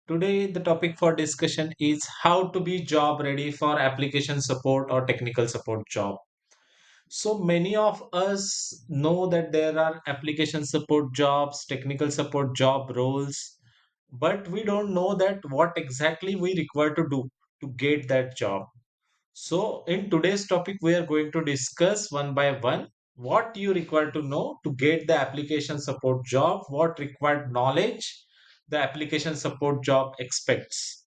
Today, the topic for discussion is how to be job ready for application support or technical support job. So many of us know that there are application support jobs, technical support job roles, but we don't know that what exactly we require to do to get that job. So, in today's topic, we are going to discuss one by one what you require to know to get the application support job, what required knowledge the application support job expects.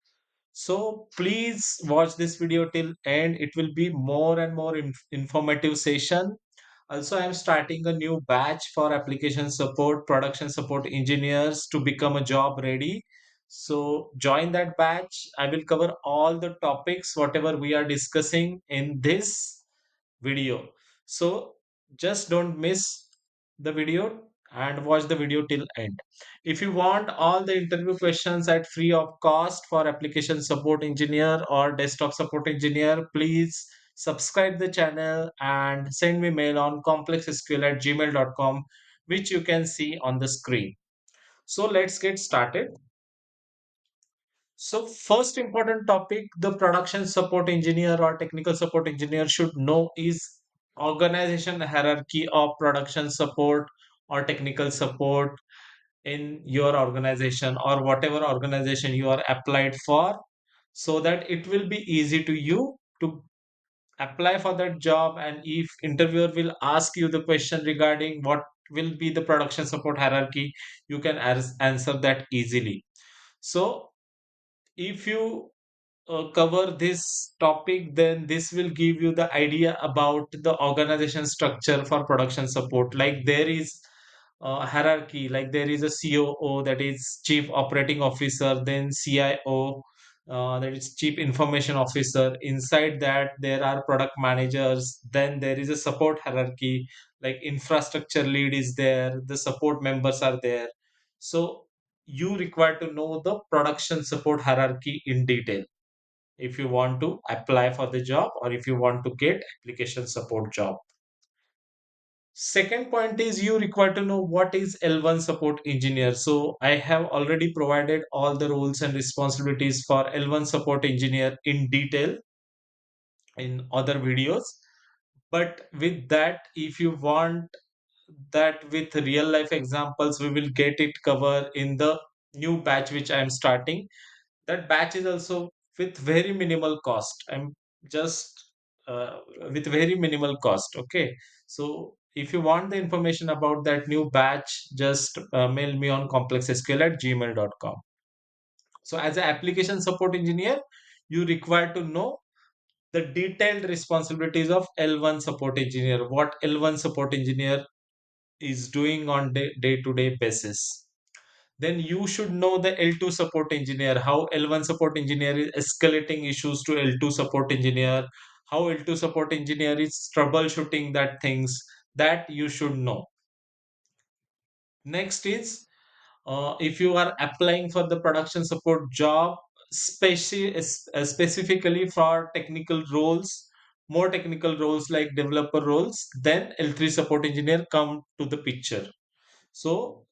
So, please watch this video till end. It will be more and more informative session. Also, I am starting a new batch for application support, production support engineers to become a job ready. So, join that batch. I will cover all the topics, whatever we are discussing in this video. So, just don't miss the video and watch the video till end. If you want all the interview questions at free of cost for application support engineer or desktop support engineer, please subscribe the channel and send me mail on complexsql@gmail.com, which you can see on the screen. So let's get started. So first important topic the production support engineer or technical support engineer should know is organization hierarchy of production support or technical support in your organization or whatever organization you are applied for, so that it will be easy to you to apply for that job. And if interviewer will ask you the question regarding what will be the production support hierarchy, you can answer that easily. So if you cover this topic, then this will give you the idea about the organization structure for production support. Like there is hierarchy, like there is a COO, that is Chief Operating Officer, then CIO, that is Chief Information Officer. Inside that, there are product managers. Then there is a support hierarchy, like infrastructure lead is there, the support members are there. So you require to know the production support hierarchy in detail if you want to apply for the job or if you want to get application support job. Second point is you require to know what is L1 support engineer. So I have already provided all the roles and responsibilities for L1 support engineer in detail in other videos. But with that, if you want that with real life examples, we will get it cover in the new batch which I am starting. That batch is also with very minimal cost. I'm just uh, with very minimal cost. Okay. So if you want the information about that new batch, just mail me on complexsql@gmail.com. So as an application support engineer, you require to know the detailed responsibilities of L1 support engineer, what L1 support engineer is doing on day-to-day basis. Then you should know the L2 support engineer, how L1 support engineer is escalating issues to L2 support engineer, how L2 support engineer is troubleshooting that things, that you should know. Next is if you are applying for the production support job, specifically for technical roles, more technical roles like developer roles, then L3 support engineer come to the picture. So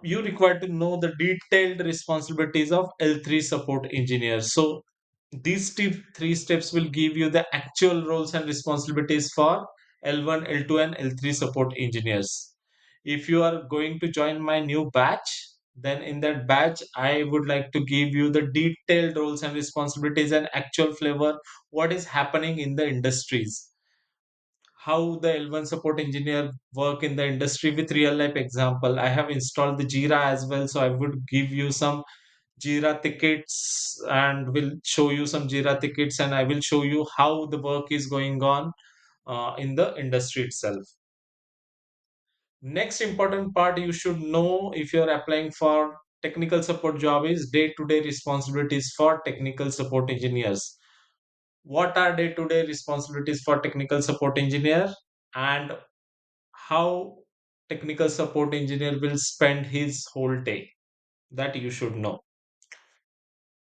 you require to know the detailed responsibilities of L3 support engineer. So these three steps will give you the actual roles and responsibilities for L1, L2, and L3 support engineers. If you are going to join my new batch, then in that batch, I would like to give you the detailed roles and responsibilities and actual flavor, what is happening in the industries, how the L1 support engineer work in the industry with real life example. I have installed the Jira as well, so I would give you some Jira tickets and will show you some Jira tickets, and I will show you how the work is going on in the industry itself. Next important part you should know if you're applying for technical support job is day-to-day responsibilities for technical support engineers. What are day-to-day responsibilities for technical support engineer, and how technical support engineer will spend his whole day, that you should know.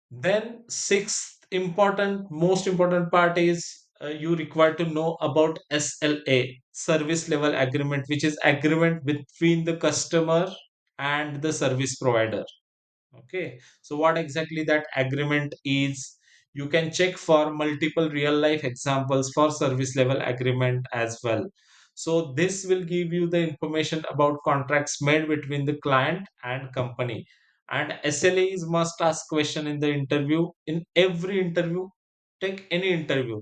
Then sixth important, most important part is you require to know about SLA, service level agreement, which is agreement between the customer and the service provider. Okay, so what exactly that agreement is? You can check for multiple real life examples for service level agreement as well. So this will give you the information about contracts made between the client and company. And SLAs must ask question in the interview. In every interview, take any interview,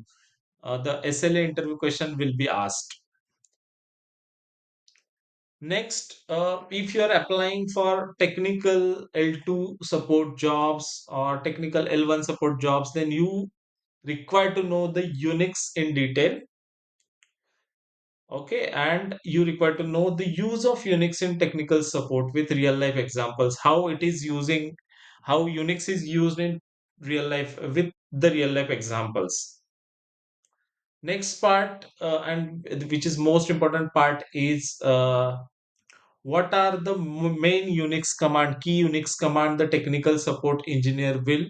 the SLA interview question will be asked. Next, if you are applying for technical L2 support jobs or technical L1 support jobs, then you require to know the Unix in detail. Okay, and you require to know the use of Unix in technical support with real life examples, how it is using, how Unix is used in real life with the real life examples. Next part, and which is most important part, is what are the main Unix command, key Unix command the technical support engineer will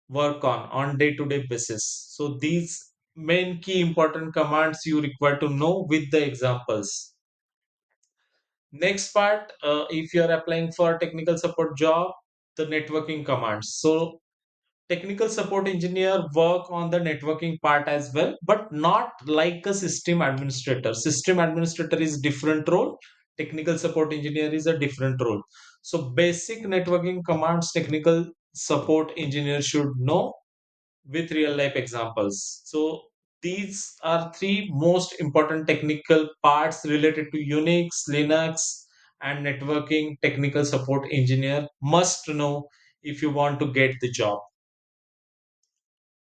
work on day-to-day basis. So these main key important commands you require to know with the examples. Next part, if you are applying for technical support job, the networking commands. So technical support engineer work on the networking part as well, but not like a system administrator. System administrator is different role, technical support engineer is a different role. So basic networking commands technical support engineer should know with real life examples. So these are three most important technical parts related to Unix, Linux, and networking. Technical support engineer must know if you want to get the job.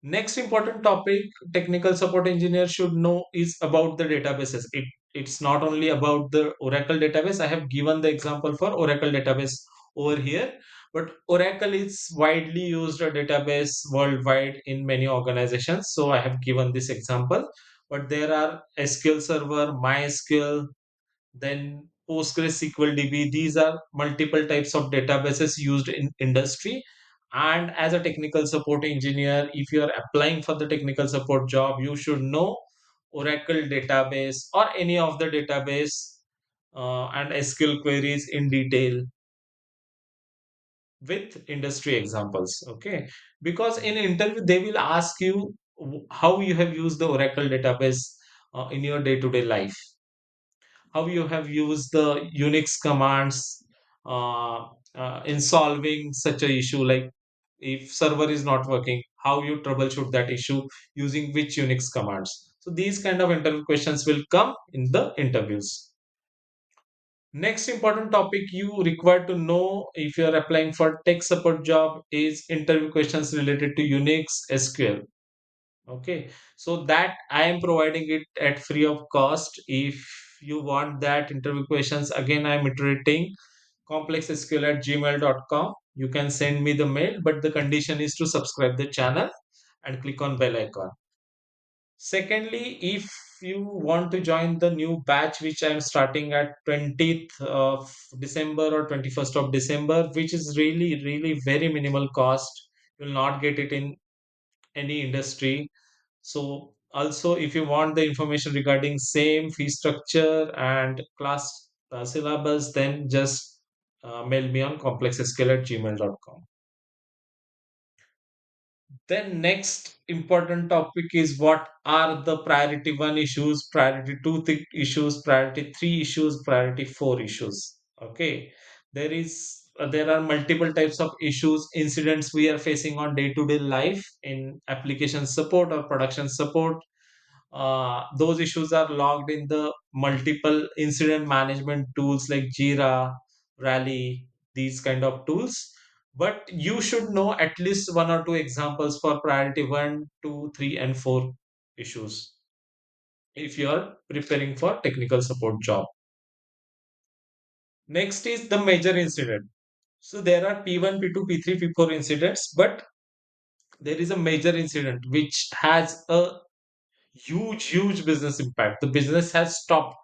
Next important topic technical support engineer should know is about the databases. It's not only about the Oracle database. I have given the example for Oracle database over here, but Oracle is widely used a database worldwide in many organizations. So I have given this example. But there are SQL Server, MySQL, then PostgreSQL DB. These are multiple types of databases used in industry. And as a technical support engineer, if you are applying for the technical support job, you should know Oracle database or any of the database and SQL queries in detail with industry examples. Okay, because in interview they will ask you how you have used the Oracle database in your day-to-day life, how you have used the Unix commands in solving such a issue, like if server is not working, how you troubleshoot that issue using which Unix commands. So these kind of interview questions will come in the interviews. Next important topic you require to know if you are applying for tech support job is interview questions related to Unix, SQL. Okay, so that I am providing it at free of cost. If you want that interview questions, again, I'm iterating complexsql@gmail.com. You can send me the mail, but the condition is to subscribe the channel and click on bell icon. Secondly, if you want to join the new batch, which I'm starting at 20th of December or 21st of December, which is really, really very minimal cost, you'll not get it in any industry. So also, if you want the information regarding same fee structure and class syllabus, then just mail me on complexsql@gmail.com. Then next important topic is what are the priority one issues, priority two issues, priority three issues, priority four issues. Okay, there are multiple types of issues, incidents we are facing on day to day life in application support or production support. Those issues are logged in the multiple incident management tools like Jira, Rally, these kind of tools. But you should know at least one or two examples for priority one, two, three, and four issues if you are preparing for technical support job. Next is the major incident. So there are P1, P2, P3, P4 incidents, but there is a major incident which has a huge business impact. The business has stopped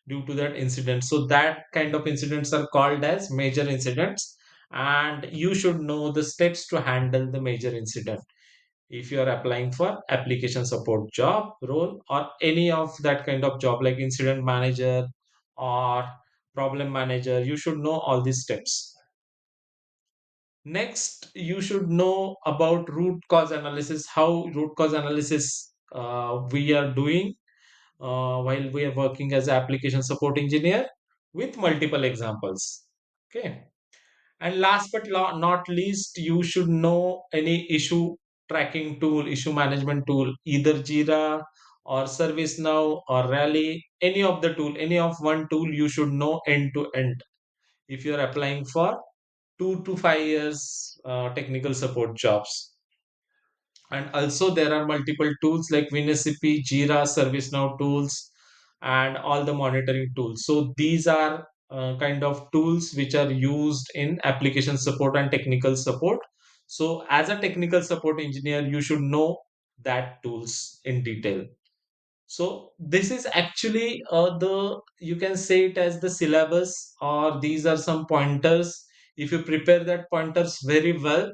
due to that incident. So that kind of incidents are called as major incidents, and you should know the steps to handle the major incident. If you are applying for application support job role or any of that kind of job like incident manager or problem manager, you should know all these steps. Next, you should know about root cause analysis, how root cause analysis we are doing while we are working as application support engineer with multiple examples. Okay. And last but not least, you should know any issue tracking tool, issue management tool, either Jira or ServiceNow or Rally, any of the tool, any of one tool you should know end to end if you're applying for 2 to 5 years technical support jobs. And also there are multiple tools like WinSCP, Jira, ServiceNow tools, and all the monitoring tools. So these are kind of tools which are used in application support and technical support. So as a technical support engineer, you should know that tools in detail. So this is actually the, you can say it as the syllabus, or these are some pointers. If you prepare that pointers very well,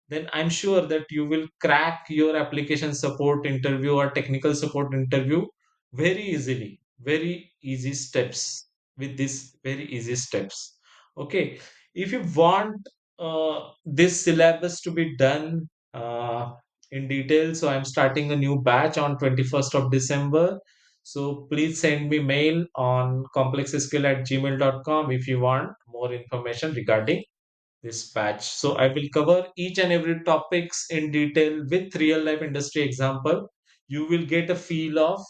then I'm sure that you will crack your application support interview or technical support interview very easily. Very easy steps with this very easy steps. Okay, if you want this syllabus to be done in detail. So I'm starting a new batch on 21st of December. So please send me mail on complexskill@gmail.com if you want more information regarding this batch. So I will cover each and every topics in detail with real life industry example. You will get a feel of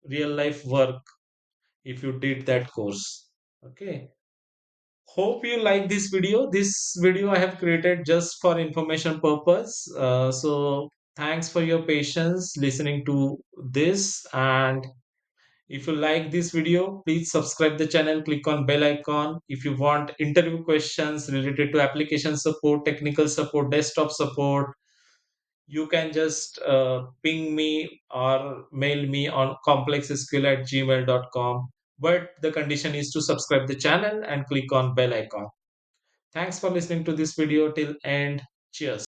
real life work if you did that course. Okay. Hope you like this video. This video I have created just for information purpose. So thanks for your patience listening to this. And if you like this video, please subscribe the channel, click on bell icon. If you want interview questions related to application support, technical support, desktop support, you can just ping me or mail me on complexskill@gmail.com. But the condition is to subscribe the channel and click on bell icon. Thanks for listening to this video till end. Cheers.